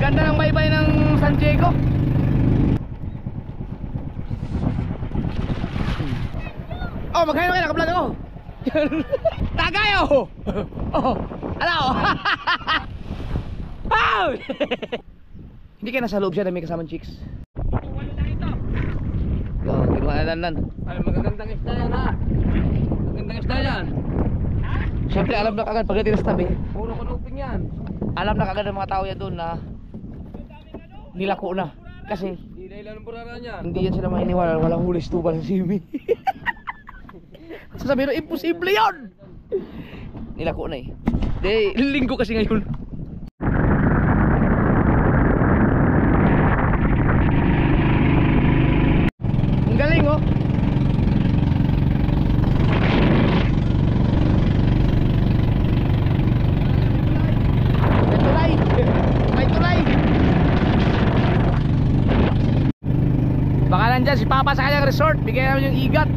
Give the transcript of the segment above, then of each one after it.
ganda ng baybay ng San Diego. Oh, magkano kayo? Naka-vlog ako. Tagay oh. Oh, ala oh. Oh! Hindi kayo nasa loob siya na may kasamang chicks. Oh, kinuha na nan. Ay, magagandang isda yan ha. Magagandang isda yan. Siyempre alam na kagad pagdating sa tabi. Puro kanuping yan. Alam na kagad ng mga tao yan doon na nilako na. Kasi Hindi na ilan ang burara niya. hindi yan sila mainiwala. Walang huli stupa sa simi. Sasabihin na imposible yun. Nilako na eh. Di, linggo kasi ngayon. Ang galing oh. May tulay. May tulay. Baka nandyan si Papa sa kanyang resort. Bigyan namin yung igat.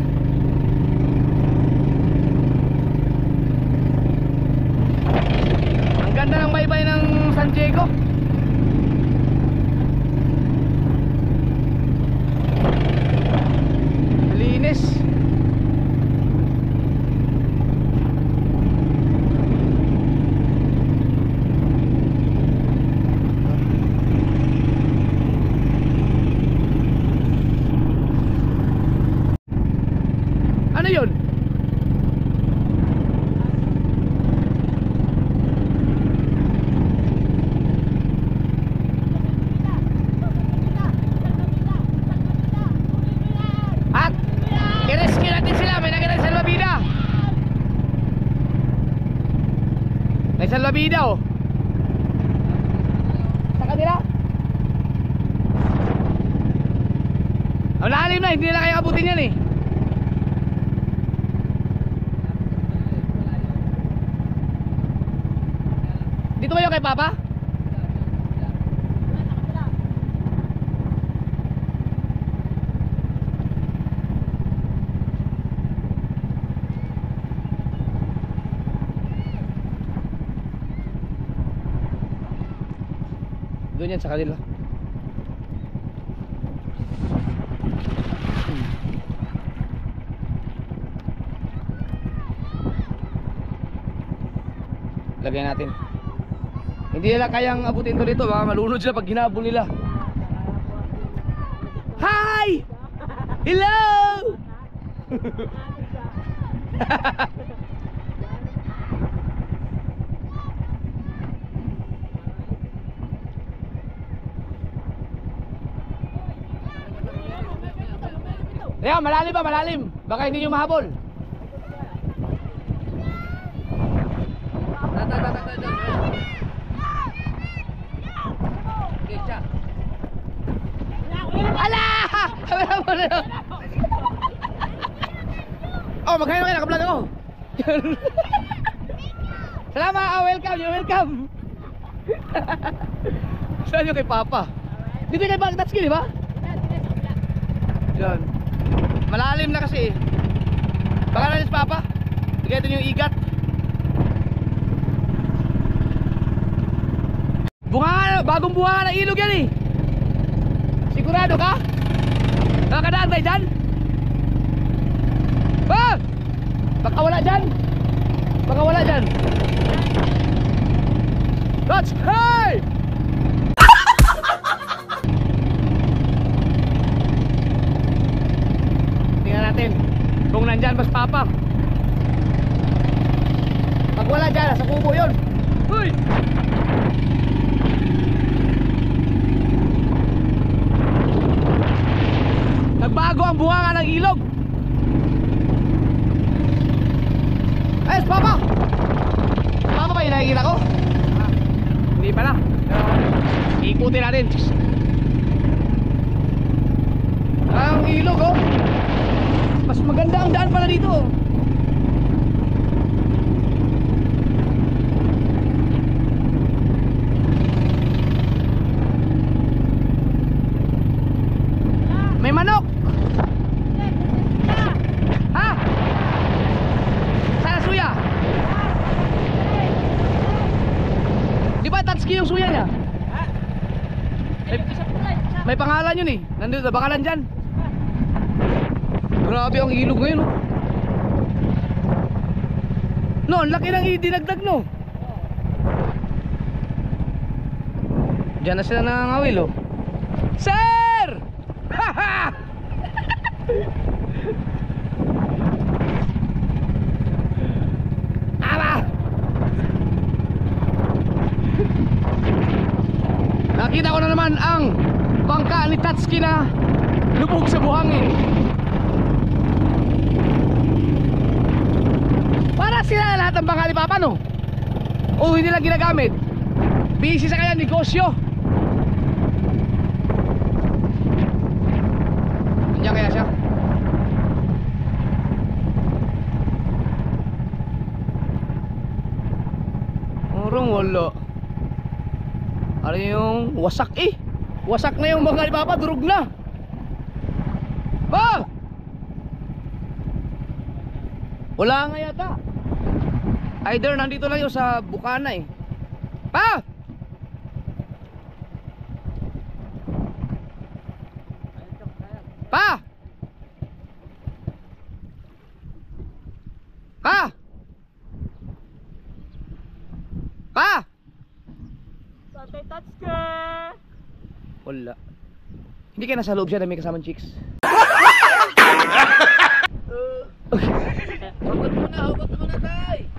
Ang ganda ng baybay ng San Diego. Linis. Ano yun? At i-rescue natin sila. May nakita sa salvabida. May salvabida oh. Sa kanila. Ang lalim na. Hindi nila kayo abutin yan eh. Dito kayo kay Papa? Doon yan sa kanila. Lagyan natin. Hindi nila kayang abutin to dito. Baka malunod sila pag hinabol nila. Hi! Hello! Ayan, malalim ba? Malalim. Baka hindi nyo mahabol. Ala! Oh, magkano kayo? Naka-vlog ako. Salamat! Oh, welcome! You're welcome! Saan yung kay Papa? Dito kay Papa Tatsuki, di ba? Yan. Malalim na kasi. Baka na si Papa. Bigay ito yung igat. Bunga, bagong bunga ng ilog yan eh. Sigurado ka? Nakakadaan tayo dyan? Ah! Baka wala dyan. Baka wala dyan. Let's hey! Tingnan natin kung nandyan mas Papa. Pag wala dyan, sa kubo yun. Huy! Nagbago ang bunganga ng ilog. Ayos, Papa! Papa ba yung nakikita ko? Hindi pala. Ikutin natin. Ang ilog oh. Mas maganda ang daan pala dito oh. May manok. Ha? Sana suya? Di ba Tatsuki yung suya niya? May pangalan yun eh. Nandito, baka nandyan. Grabe ang ilog ngayon, oh. No, ang laki ng idinagdag, no. Diyan na sila nangangawil, oh. Sir! Haha! Ama! Nakita ko na naman ang bangka ni Tatsuki na lubog sa buhangin. Para sila lahat ng bangka ni Papa, no? O hindi lang ginagamit. Busy sa kanya negosyo. Nandiyan kaya siya? Murong wala. Ano yung wasak eh. Wasak na yung bangka ni Papa, durog na. Pa! Wala nga yata. Either nandito lang yung sa Bukana eh. Pa! Pa! Pa! Pa! Tatay Tatsuki! Wala. Hindi ka nasa loob siya na may kasamang chicks. Hugot mo na, tay!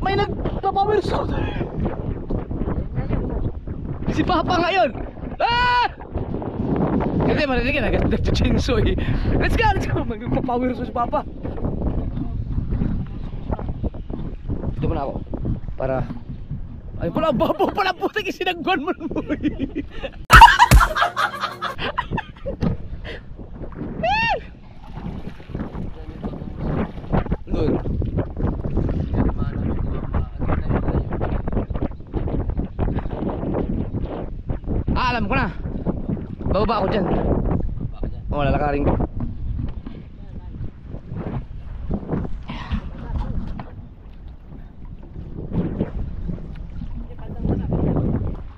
May nagpa-power suit. Si Papa ngayon. Ah! Hindi, marinig yan. Nagpa-chainsaw eh. Let's go, let's go. Magpa-power suit si Papa. Dito mo na ako. Para... Ay, pala, babo pala putik. Isinagwan mo na mo. Doon. Alam ko na. Bababa ako dyan. Oo, lalakarin ko.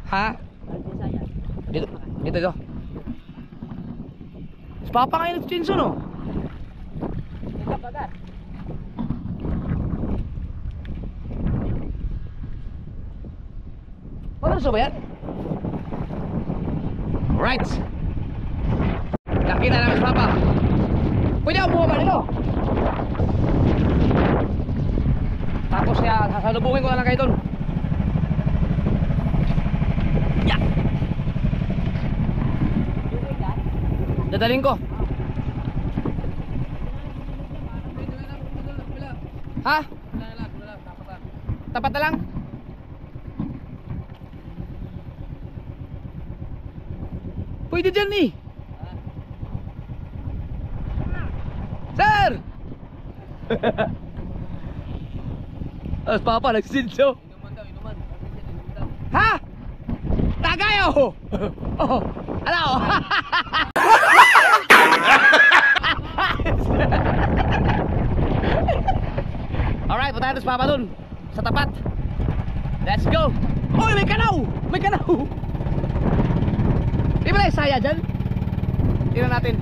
Ha? Dito, dito. Si Papa kayo nag-chinso, no? Pamerso ba yan? Right. Nakita namin si Papa. Pwede ako bumaba nito. Tapos sasalubungin ko na lang kayo doon. Yeah. Dadaling ko. Ha? Tapat na lang. Pwede dyan eh. Sir! As Papa nagsinso. Ha? Tagayo! Oh, hello! Alright, punta natin sa Papa dun. Sa tapat. Let's go! Uy, may kanaw! May kanaw! Di ba na yung saya dyan? Tingnan natin.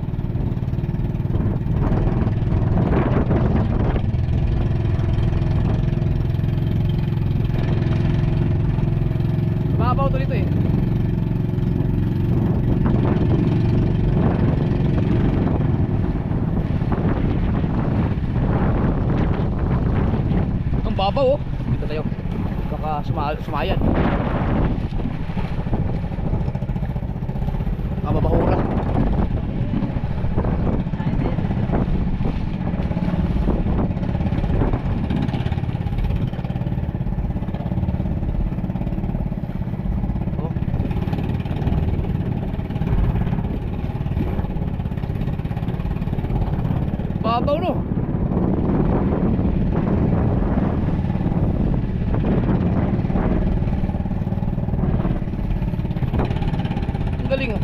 Mababaw to dito eh. Ang babaw oh. Dito tayo. Baka sumayan. Mababahura. Babaw no. Ang galing ah.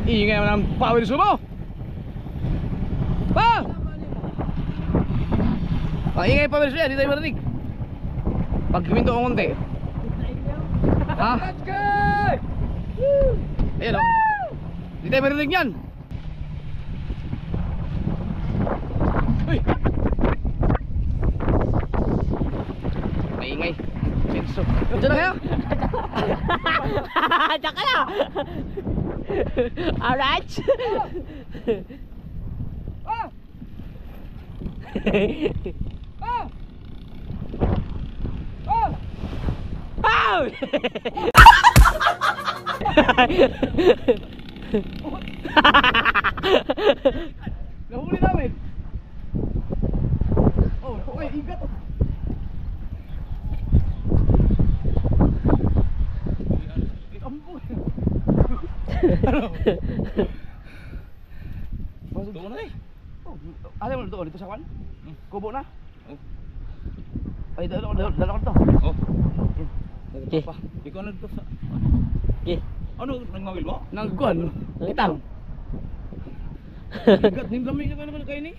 Ingay naman ang power mo. Pa! Ingay power yan, hindi tayo marinig. Pag huminto ko konti. Ha? Ayan o. Hindi tayo marinig yan. Uy! Maingay. Senso. Diyan na kayo? Diyan ka na. Alright. Ah! Ah! Ah! Ow! Nahuli namin. Oh, okay, igat. Masuk doon na eh. Oh, ano mo doon dito sa kwan? Kubo na. Ay, dalawa to. Oh. Okay. Ikaw na dito sa... Okay. Ano, nangawil mo? Nang kwan, kitang. Igat, himdami na naman kayo ni.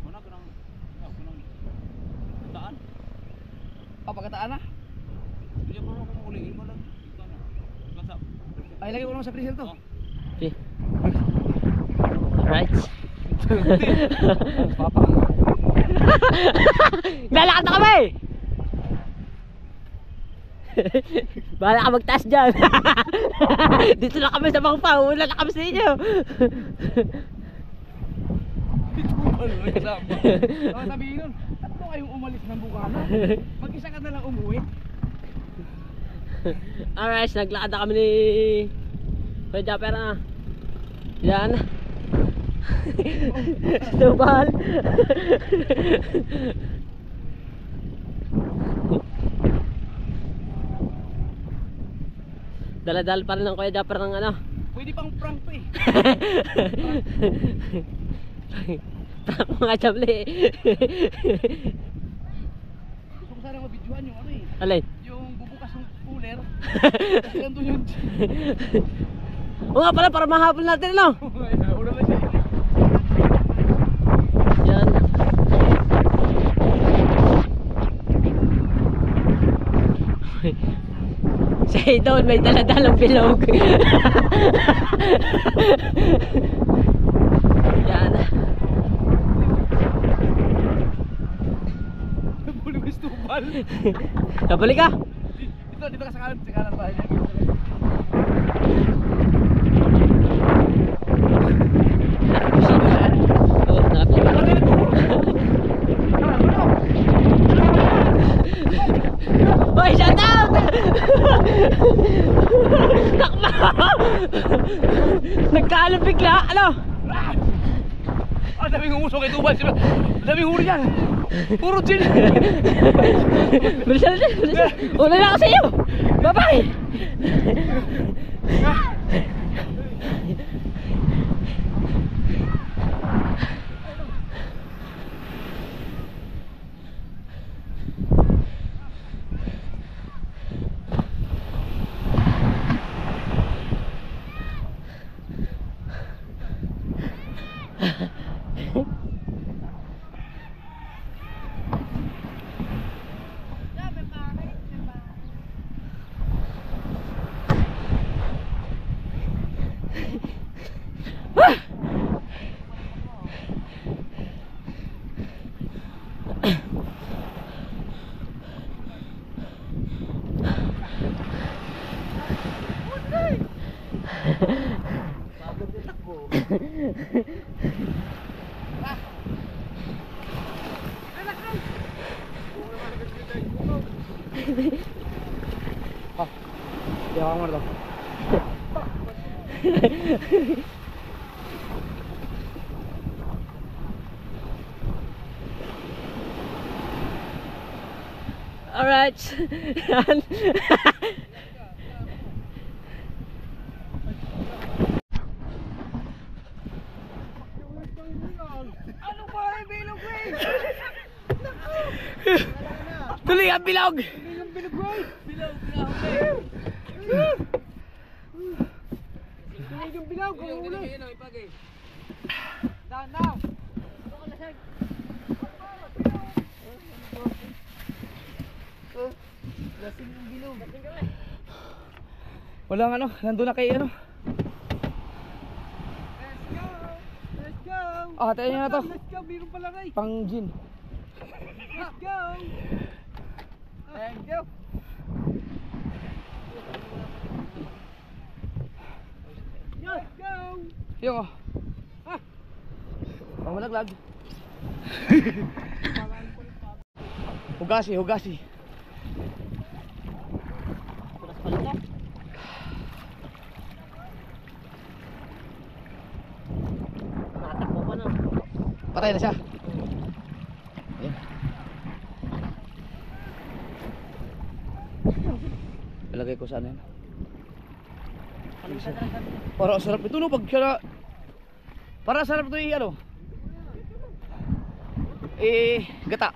Mana ka nang... Taan? Pagkataan na. Hindi ko lang kumuliin mo lang. Ikaw na. Basta. Ay, lagi ko naman sa freezer to. Okay. Alright. Papa. Lalakad na kami! Bahala ka magtaas dyan. Dito na kami sa mga paulan na kami sa inyo. Dito mo ba naman kasama? Baka sabihin nun, tatlo kayong umalis ng bukana. Mag-isa ka na lang umuwi. Alright, naglakad na kami ni Kuya Japper na. Yan. Tubal. Dala-dala pa rin ng Kuya Japper ng ano. Pwede pang prank to eh. Prank mga jable. Gusto ko sana mabidyohan yung ano eh. Alin? Yung bubukas ng cooler. Kasi nandun yung... O nga pala, para mahabol natin ano. Una na siya. Yan. Siya doon, may daladalang bilog. Yan. Buliwis tubal. Nabalik ka? Dito ka sa kanan bahay niya. Oh, nakapit. Hoy, shut up! Takbo! Nagkaalam bigla, ano? Ah, daming umusok kay tubal. Daming huli yan. Puro gin. Bilisan natin, bilisan. Una na ako sa iyo. Bye-bye! Hawakan mo na to. Alright. Ano ba yung bilog ko eh? Tuloy ang bilog! Yung bilog ko eh. Bilog na yung bilog. Kung ulo. Down now. Lasing yung bilog. Walang ano, nandun na kay ano. Let's go. Let's go. Ah, tayo nyo na to. Let's go. Meron pala rin. Pang gin. Let's go. Thank you. Let's go. Yung oh. Pang malaglag. Hugasi, hugasi. Bukas pala to. Natakbo pa na. Patay na siya. Ayan. Ilagay ko sa ano yan. Para sarap ito no pag siya na. Para sarap ito ano. Gata.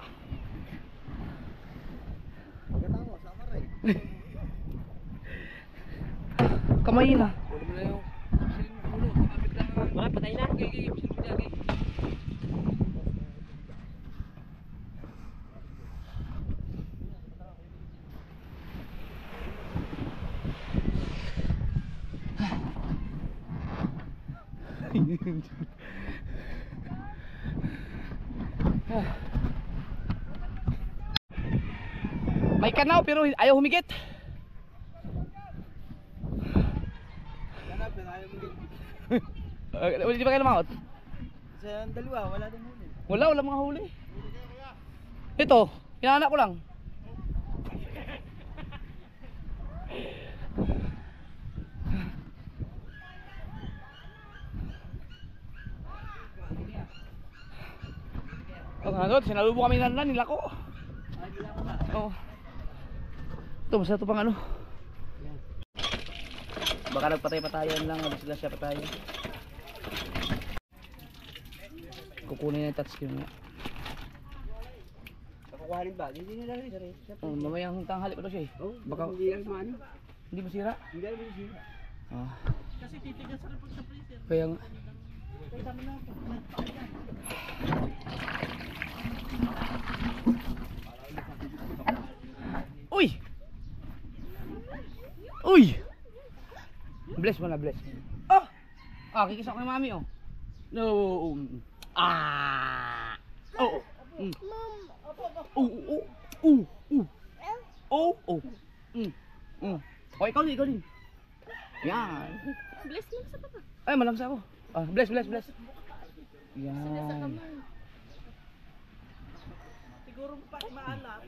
Gata mo, sama rin. Kamay na. Ulo mo na yung ulo. Kapit lang. Wala, patay na. Okay. May kanaw pero ayaw humigit. Hanap na ayaw mo din. Hindi ba kayo lumakot? Sa dalawa, wala din huli. Wala mga huli. Ito, hinahanap ko lang. Ano, sinalubo kami nila ko. Oo. Ito, masaya ito pang ano. Baka nagpatay-patayan lang, sila patayan. Kukunin na yung touchscreen nga. Nakukuhanin ba? Hindi nila rin. Mamayang tanghali pa daw siya eh. Baka Hindi lang maano. hindi masira. Hindi lang masira. Ah. Kasi titigas sa rin sa freezer. Kaya nga. Uy! Uy! Bless mo na, bless. Oh! Ah, kikisa ko kay mami oh. No. Ah! Oh. Mm. Oh. Oh. Oh. Oh, ikaw din. Yan. Bless mo sa papa. Ay, malangsa ako. Ah, bless. Yan. Siguro pa maalat.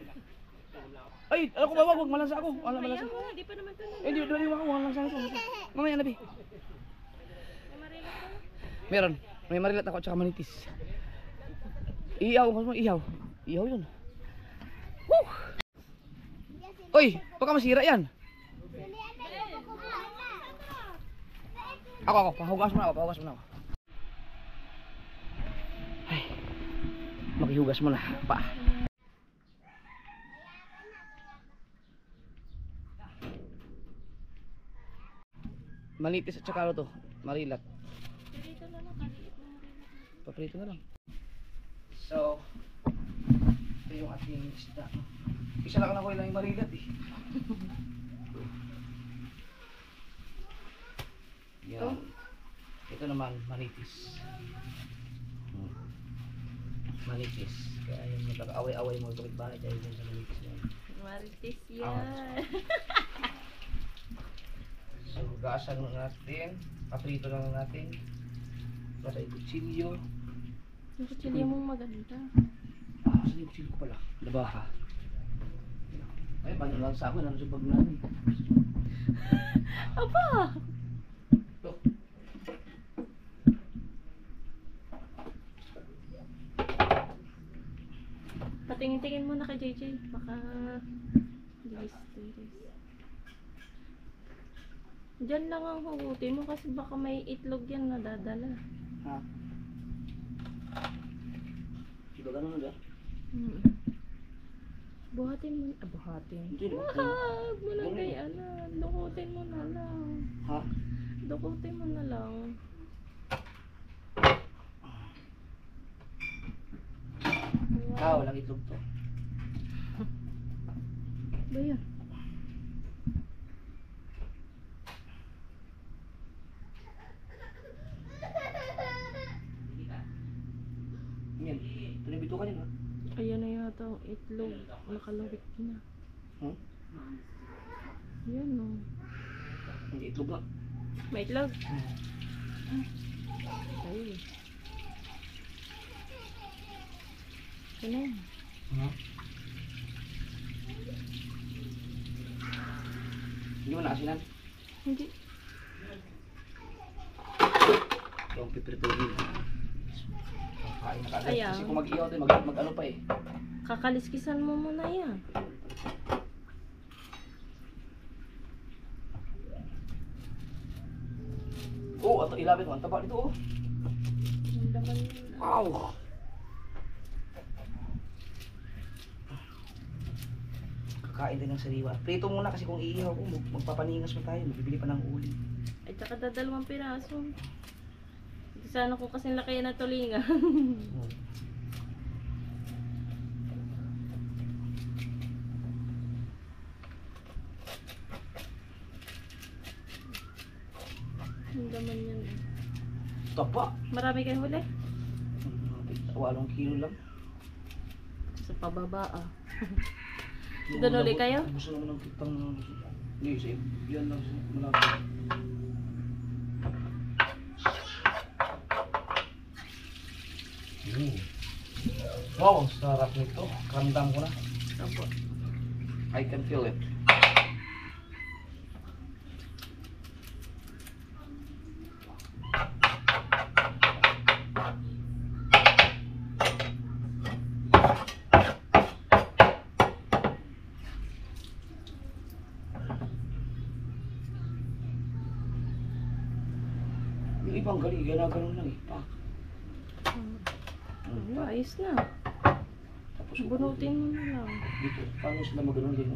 Ay, ako ba wag malangsa ako. Wala malangsa. Ayaw mo, di pa naman ito. Eh, di ako malangsa ako. Mamaya na, Bi. Marilat ka na. Meron. May marilat ako at saka manitis. Ihaw, ihaw. Ihaw yun. Woo! Uy, baka masira yan. Ako, pahugas mo na ako. Ay, makihugas mo na, pa. Manitis at saka ano to, marilat. Dito na lang, kaliit mo marilat. Paprito na lang. So, ito yung ating isda. Isa lang ako lang yung marilat eh. Yan. Ito naman, manitis. Manitis. Kaya yung nag-away-away mo ito bahay dahil sa manitis na yun. Maritis yan. So, gasan na natin. Paprito lang natin. Basta yung kutsilyo. Yung kutsilyo mong maganda. Ah, saan yung kutsilyo ko pala? Labaha. Ay, banyo lang sa akin. Ano sa pag namin? Aba! Patingin-tingin mo na kay JJ. Baka... Listeris. Diyan lang ang hugutin mo kasi baka may itlog yan na dadala. Ha? Diba ganun na ba? Hmm. Buhatin mo. Buhatin. Hindi naman. Wag mo lang kay Dukutin mo na lang. Ha? Dukutin mo na lang. Walang itlog to. Ba yan? Yan. Pinabito ka niya, ha? Ayan na yata ang itlog. Nakalawit na. Hmm? Yan o. Hindi itlog nga. May itlog? Ay. Ito na yan. Ha? Hindi mo naasinan? Hindi. Ito ang pipirituhin. Kain na kagad. Ayan. Kasi kung mag-iyaw tayo, mag-ano pa eh. Kakaliskisan mo muna yan. Oo, oh, ilapit mo. Ang taba dito, oh. Ang laman yun. Wow! Kakain din ng sariwa. Prito muna kasi kung iihaw ko, magpapaningas pa tayo. Magbibili pa ng uli. Ay, tsaka dadalawang piraso. Sana ko kasing laki na tulingan. Ang laman yan. Tapa! Marami kayo huli? 8 kilo lang. Sa pababa ah. Doon ulit kayo? Gusto naman ng kitang... Hindi, yan lang. Malapit. Wow, ang sarap nito. Ramdam ko na. Opo. I can feel it. Yung ibang galing, ganun lang eh. Ayos na. Tapos Bunutin mo na lang. dito, paano sila magano'n din?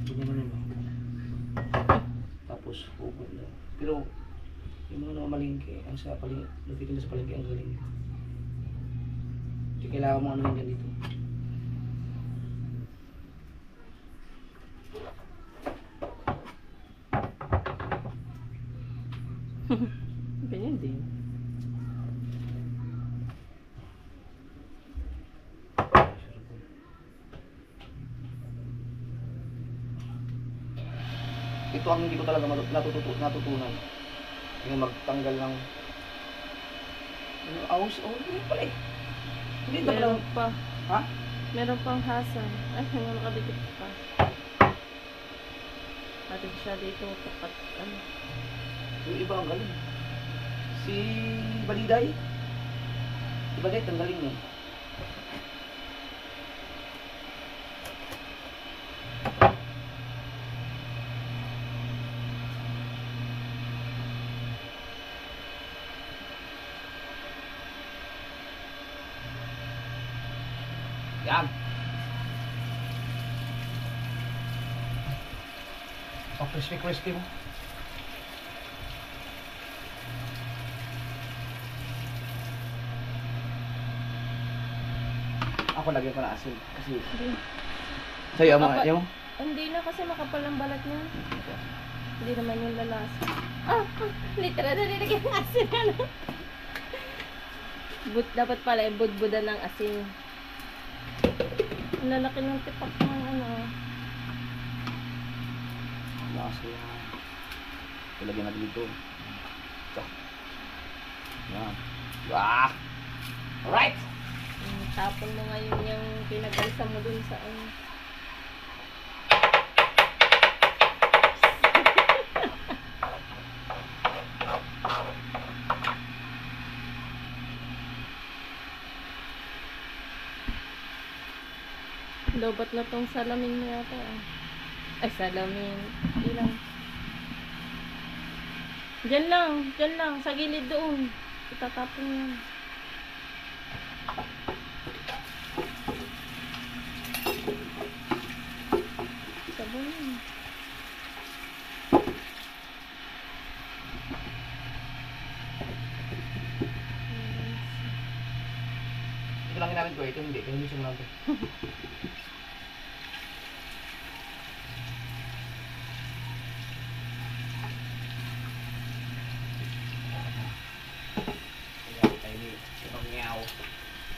Ganyan nila. Tapos, hukod na. Pero, yung mga namamalingke, ang sa palingke, nagtitinda sa palingke, ang galing. Hindi kailangan mo ano yan dito. Ganyan din. Ito ang hindi ko talaga natutunan. Yung magtanggal ng... Yung awas, hindi pala eh. Hindi ito pala. Meron pa. Ha? Meron pang hasa. Ay, hanggang nakadikit pa. Atin siya dito tapat. Ano? Yung iba ang galing. Si Baliday. Si Baliday, ang galing niya. Yan. So crispy mo. Ako lagyan ko na asin kasi Hindi. sa'yo ang Kapal- yung Hindi na kasi makapal ang balat niya. Hindi naman yung lalasa. Ah! Literal na nilagyan ng asin. Ano? Dapat pala budbudan ng asin. Ang lalaki ng tipak ng ano. lasa yan. Ilagyan natin dito. Ito. Yan. Ah! Alright! Tapon mo ngayon yung pinagalsa mo dun sa ano. Lobat na tong salamin mo yata. Ay, salamin. Ilang. Diyan lang. Sa gilid doon. Itatapon yan. Sabon yun. Ito lang ginamit ko, ito hindi. Ito hindi siya mo lang ito.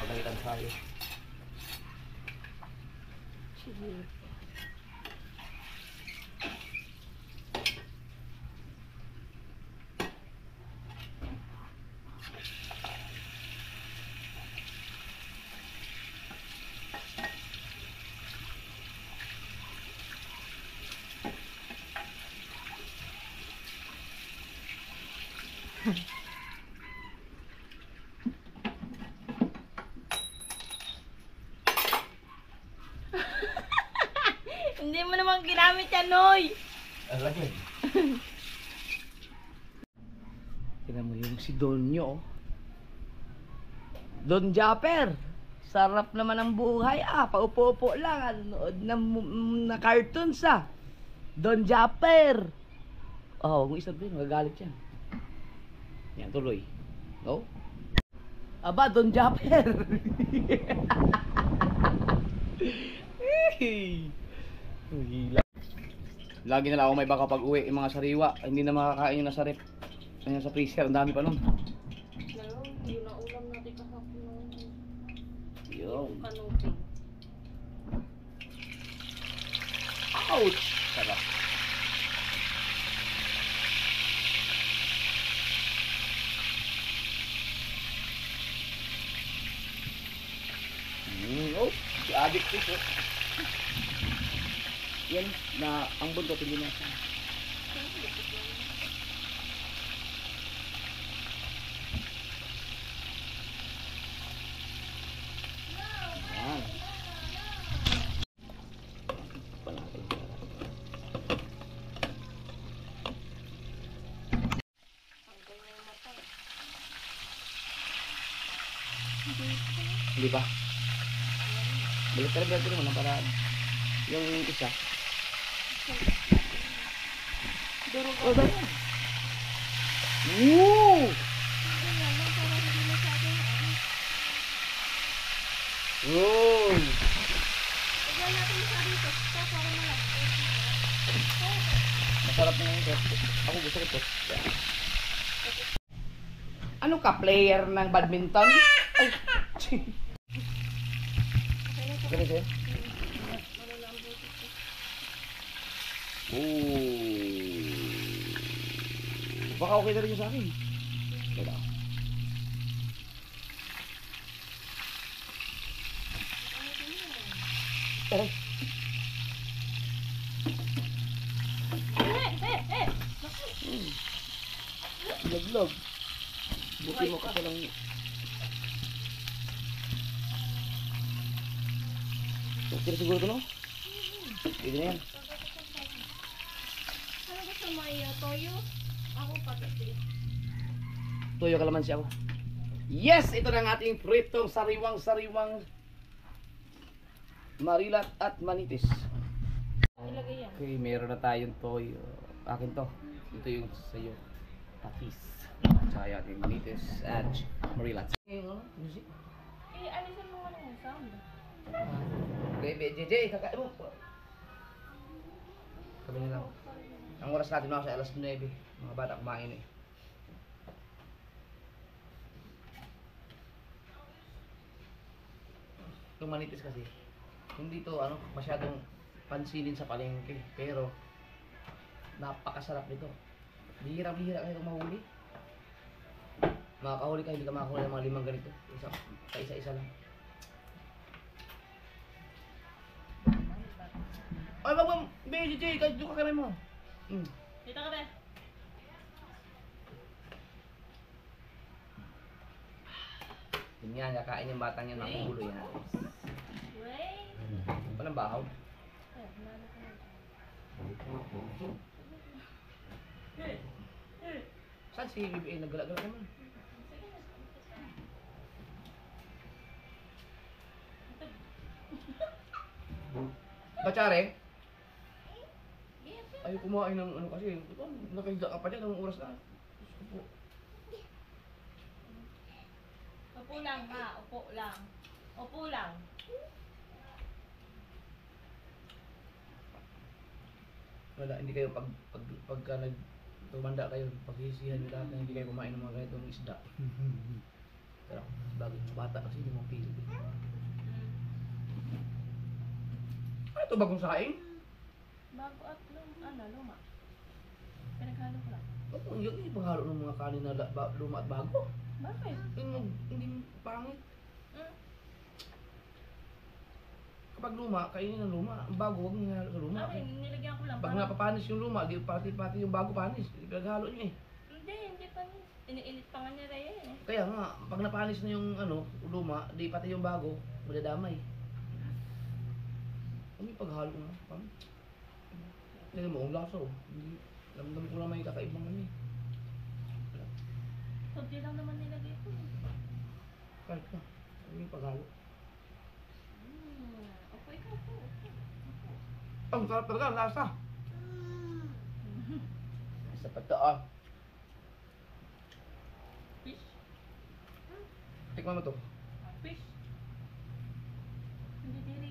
Pagalitan tayo. Sige. Hindi mo naman ginamit yan, Noy. Lagi. Tingnan mo yung si Donyo. Don Japper. Sarap naman ang buhay paupo-upo lang. Nood na cartoons Don Japper. Oh, kung isa din, magagalit yan. Yan, tuloy. No? Aba, Don Japper. Hila. Lagi na lang ako may baka pag uwi yung mga sariwa. Hindi na makakain yung nasa rep. Sa freezer, ang dami pa nun. Yun na ulam natin kahapon. Yun. Kanuping. Ouch! Sarap. Oh, si addict ko. Yan, na ang buntot hindi na. Yan. Hindi pa. Balik talaga ito naman para yung isa. Oh, dami. Woo! Woo! Masarap na ito. Ako gusto ko ito. Ano ka, player ng badminton? Ay! Ganun sa'yo? Baka okay na rin yung sa akin. Kaya tara. Log-log. Buti mo ka palang. Okay siguro ito, no? Pwede na yan. Ano gusto mo iyo? Toyo? Ako pati. Tuyo kalamansi ako. Yes! Ito na ang ating pritong sariwang-sariwang marilat at manitis. Ilagay yan. Okay, meron na tayong toyo. Akin to. Ito yung sa'yo. Patis. Tsaka yung ating manitis at marilat. Music. Alisan mo nga yung sound. Okay, JJ, kakain mo. Kami na lang. Ang oras natin mga sa alas 9. Mga bata kumain eh. Itong manitis kasi, hindi to masyadong pansinin sa palengke. Pero, napakasarap nito. Bihira-bihira kayo mahuli. Makakahuli kayo, hindi ka makakahuli ng mga 5 ganito. Isa-isa lang. Ay, wag, BJJ, kahit doon ka kami mo. Dito ka ba? Yun yan, kakain yung batang yan ng ulo yan. Wait. Walang bahaw. Eh, nalo ko na. Saan si BBA naggalagala naman? Bachare? Ay, kumain ng ano kasi. Nakahiga ka pa dyan, anong oras na? Diyos ko po. Upo lang ha, upo lang. Upo lang. Wala, hindi kayo pagka tumanda kayo, pagsisihan nyo lahat na hindi kayo kumain ng mga ganitong isda. Pero bago bata kasi hindi mo pili. Ano ito bagong saing? Bago at luma. Pinaghalo ko lang. Oo, yun yung paghalo ng mga kanin na luma at bago. Bakit? Hindi pangit. Mm. Kapag luma, kainin ng luma. Ang bago, huwag nyo nilalo sa luma. Akin, nilagyan ko lang. Pag napapanis yung luma, di pati yung bago panis. Pinaghalo nyo eh. Hindi pa. Iniinit pa nga ni Rhea eh. Kaya nga, pag napanis na yung luma, di pati yung bago, madadamay. Ano yung paghalo nga? Paano? Tignan mo, ang lasa oh. Hindi, ramdam ko lang may kakaibang ano eh. Kunti lang naman nilagay ko. Kahit ka, ano yung paghalo? Opo, ikaw po. Ang sarap talaga, ang lasa. Sa pataan. Fish? Tikman mo to. Fish? Hindi diri.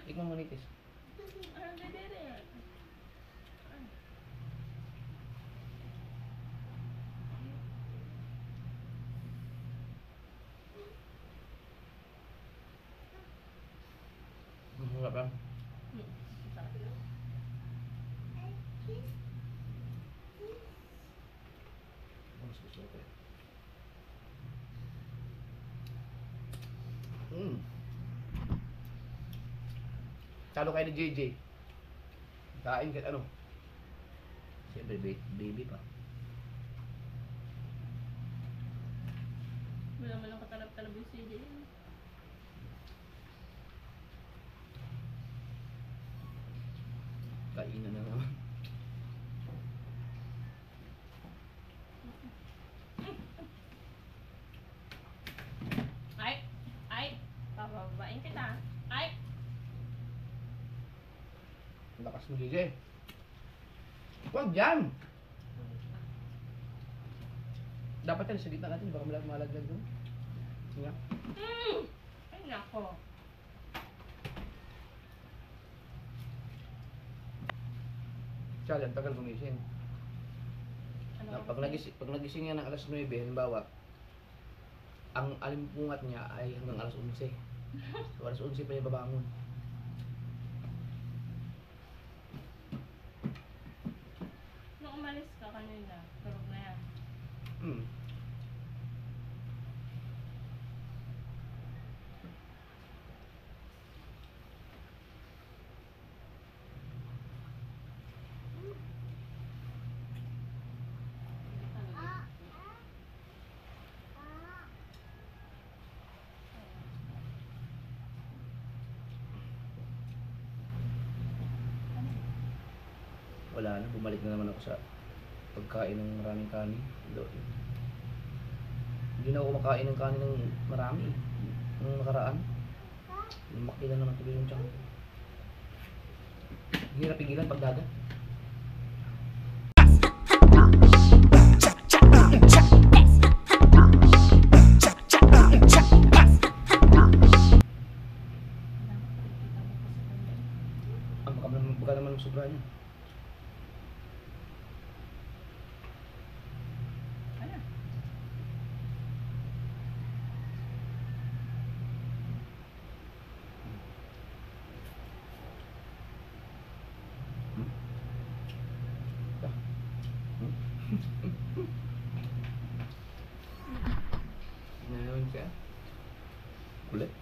Tikman mo nitis. Hindi diri. Ang sarap yan. Ang sarap yan. Talo kayo ni JJ. Kain kahit ano. Siyempre, baby pa. Wala man lang katalab-talab yung CJ. Kainan na naman. Ay! Pababain kita. Ay! Ang lakas mo, JJ. Huwag dyan! Dapat yan sa gitna natin, baka malaglag doon. Sige nga. Ay nako. Tsaka, ang tagal gumising. Ano Pag nagising yan ng alas 9, halimbawa, ang alimpungat niya ay hanggang alas 11. So, alas 11 pa niya babangon. Nung umalis ka kanina, tulog na yan. Hmm. Wala na, bumalik na naman ako sa pagkain ng maraming kanin. Hindi na ako makain ng kanin ng marami. Nung nakaraan, lumaki na naman tuloy yung tiyan. Hirap pigilan pag dagat. Baka naman ang sobra niya. Ngayon siya. Kulit.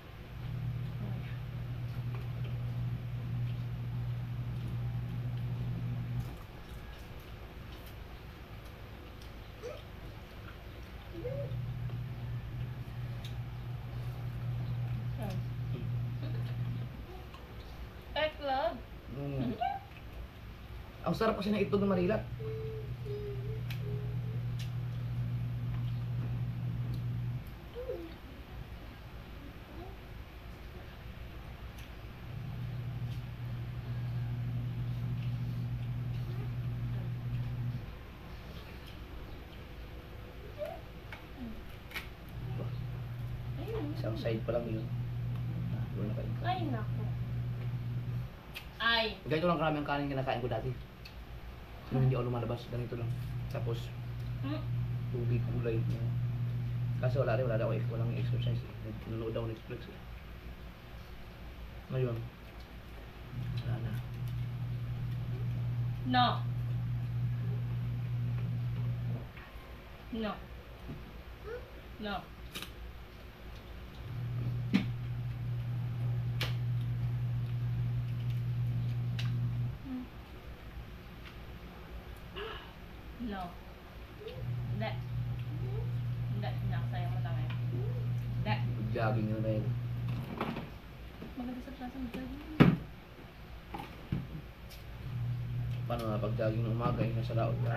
Ang sarap kasi ng itlog ng Manila. Ayun. Isang side pa lang yun. Wala na kain. Ay, naku. Ay. Ganito lang karami ang kanin kinakain ko dati. Nung hindi ako lumalabas, ganito lang. Tapos, Hmm? tubig, kulay. Kasi wala rin, walang exercise. Nanonood ako Netflix. Ngayon, wala na. No. No. No. No. Hindi. Hindi. Nakasaya mo lang eh. Hindi. Jogging yun na yun. Maganda sa plaza mo dyan. Paano nga pag-jogging ng umaga, yung nasa laot ka.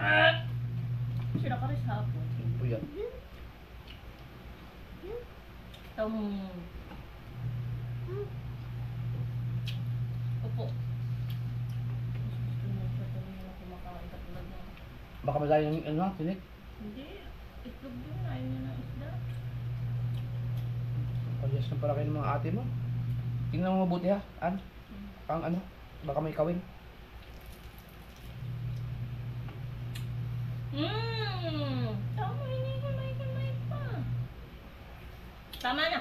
Sila ka rin sa hapon. Yung puyat. Opo. Gusto mo siya tuloy na kumakain katulad na. Baka madali ng ano, tinik. Hindi. Itlog yun. Ayaw niya ng isda. Palyas na pala kayo ng mga ate mo. Tingnan mo mabuti ha, An. Ang ano, baka may kawin. Tama, hindi kamay pa. Tama na.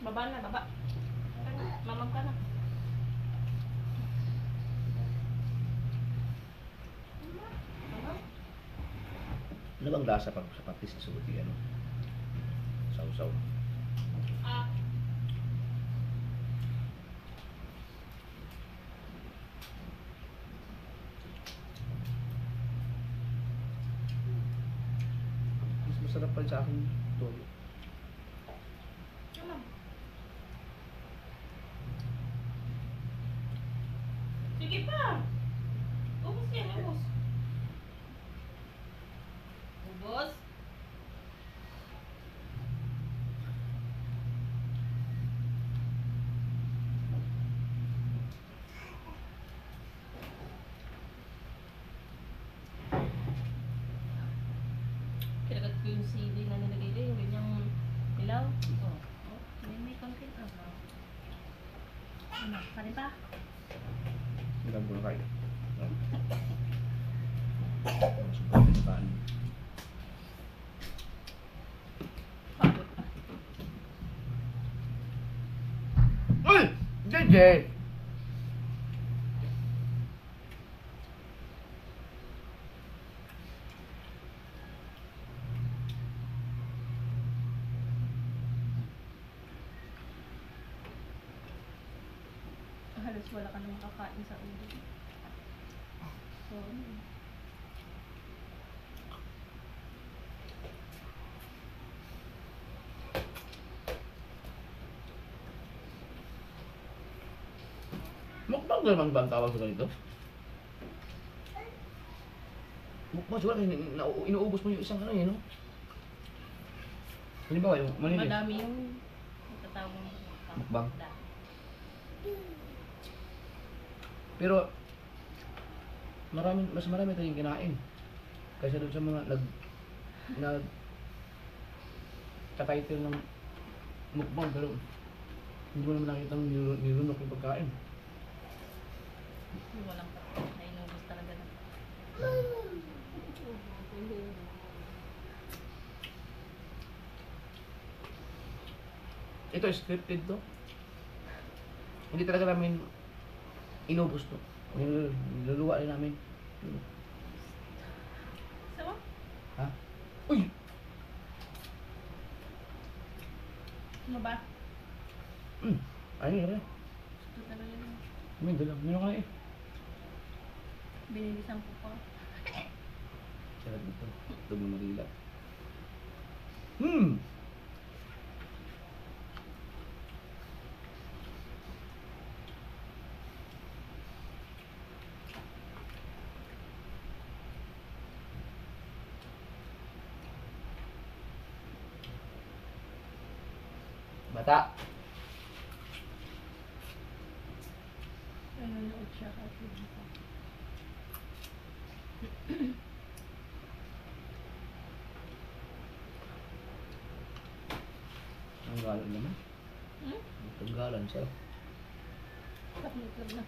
Baba na, baba. Mamam ka na. Mamam? Ano bang lasa pag sa patis na subuti, ano? Sausaw. Ah. Mas masarap pa rin sa akin to. Mamam. Sige pa. Ubus yan, ubus. Ubus. Kinagat ko yung sili na nilagay ko, yung ganyang ilaw. Oh, may konting ano. Ano, pare ba? Hindi mo na kayo. Subukan na kanin. Pagod pa. Uy! Jeje! Halos wala ka namang kakain sa ulo. So, Mukbang naman ba ang tawag sa ganito? Mukbang siguro kasi inuubos mo yung isang ano yun, no? Halimbawa, yung manili. madami yung natatawag mo. Mukbang. Pero, mas marami tayong kinain. Kaysa doon sa mga ka-title ng mukbang, pero hindi mo naman nakita ng nilunok yung pagkain. Yung walang nainubos talaga na. Ito, scripted to. Hindi talaga namin inubos to. Niluluwa rin namin. So, Ha? Uy! ano ba? Ayun nga rin. Gusto talaga yun. May dalang. Meron ka na eh. Binilisan ko pa. Sarap nito. Itog ng Manila. Mata. Nanonood siya kasi dito. Ang galan naman. Hmm? Ang galan siya. Kapag na.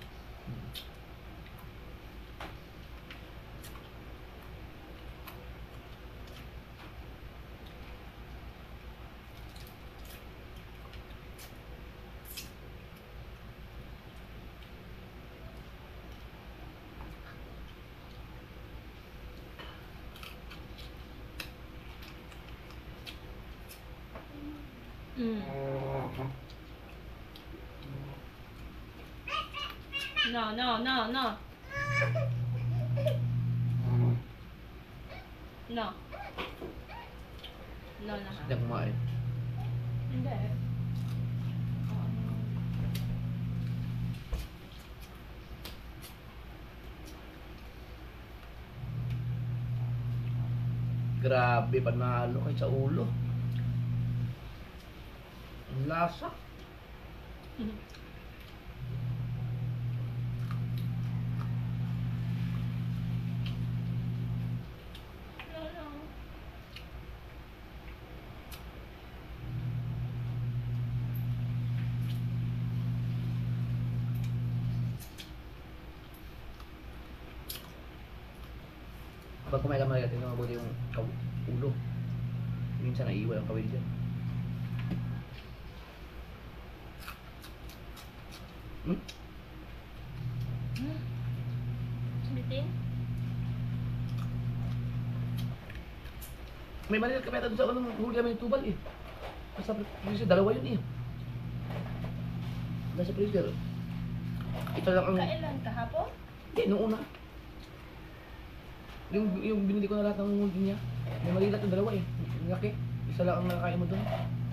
Mm. No, no, no, no. No. No na ha. Hindi ako kumain. Hindi. Grabe, panalo kay sa ulo. Ang lasa. No, no. Kapag kumain ka mga tingnan mabuti yung ulo. Minsan naiiwan ang kawil dyan. Hmm? Bitin? May maliit kami ata doon sa unang huli kami ng tubal eh. Nasa freezer, dalawa yun eh. Nasa freezer. Ito lang ang... Kailan? Kahapon? Hindi, nung una. Yung binili ko na lahat ng huli niya. May maliit na dalawa eh. Ang laki. Isa lang ang nakakain mo doon.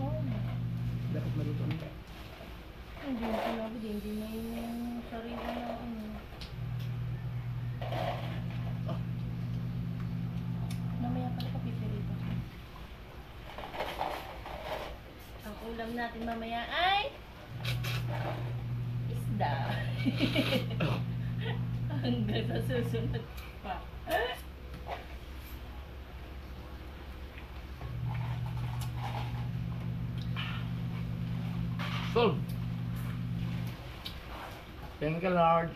Oo. Dapat maluto ano. Hindi na sinabi din. Hindi na yung sarili na ano. Ah. Mamaya pala ka pipirito. Ang ulam natin mamaya ay isda. Hanggang sa susunod pa. Solve! Thank you, Lord.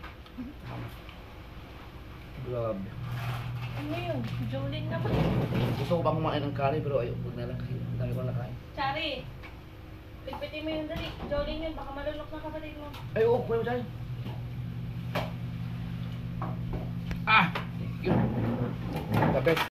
Grabe. Ano yun? Jolene naman. Gusto ko pa kumain ng curry pero ayun, huwag na lang kasi ang dami ko nakain. Chari! Pigpitin mo yun dali. Jolene yun. Baka malunok na kapatid mo. Ay, oo, kumain mo tayo. Ah! Thank you. The best.